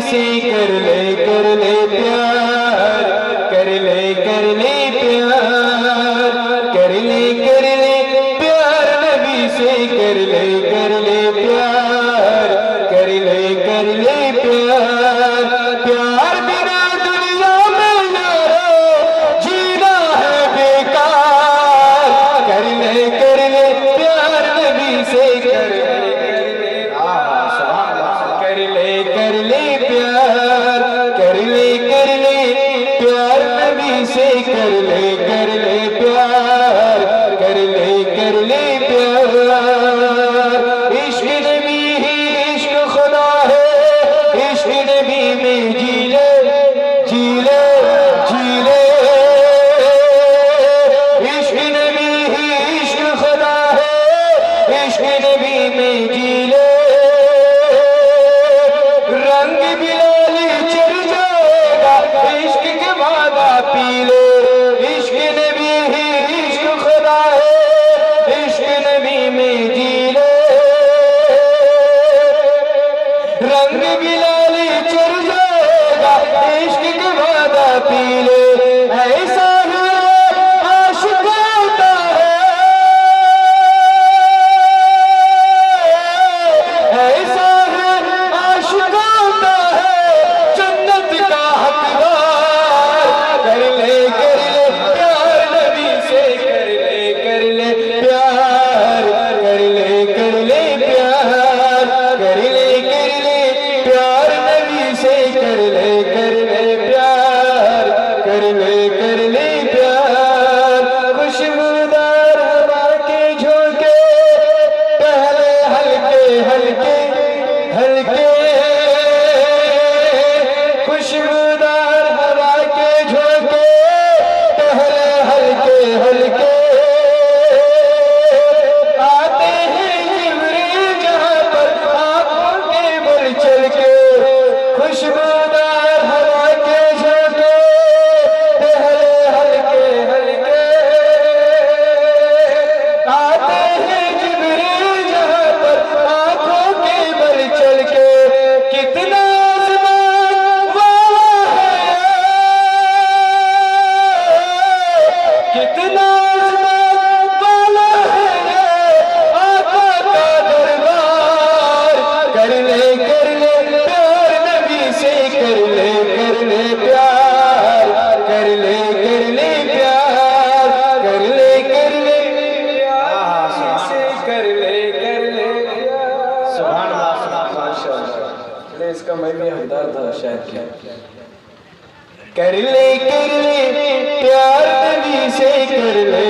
से कर ले प्यार, कर ले प्यार, कर ले प्यार नबी से कर ले प्यार, कर ले प्यार। प्यार बिना दुनिया में यारो जीना है बेकार, कर ले प्यार नबी से कर ले प्यार, कर ले प्यार नबी से कर ले प्यार, कर ले प्यार। इश्क नबी ही इश्क खुदा है, इश्क नबी में जी ले इश्क नबी ही इश्क खुदा है, इश्क नबी में जी ले। रंग बिलाली चढ़ जाएगा इश्क के वादा पी ले, इश्क नबी ही इश्क खुदा है, इश्क नबी में जी ले। रंग बिलाली चढ़ जाएगा इश्क के वादा पी ले। ऐसा ही आशिक होता है, ऐसा ही आशिक होता है जन्नत का हकदार। कर ले प्यार नबी से कर ले प्यार, कर ले प्यार, कर ले प्यार नबी से कर ले प्यार, कर ले प्यार। खुशबूदार हवा के झोंके पहले हल्के खुशबूदार हवा के झोंके पहले हल्के आते हैं जिब्रील जहां पर आंखों के बल चल के। खुशबूदार हवा के झोंके पहले हल्के आते हैं जिब्रील जहां पर आंखों के बल चल के। कितना कितना वाला है आका का दरबार। कर ले प्यार नबी से कर ले प्यार, कर ले प्यार, कर ले प्यार से कर ले सुभान अल्लाह माशाअल्लाह। इसका मैं भी हकदार था शायद। क्या कर ले प्यार नबी से कर ले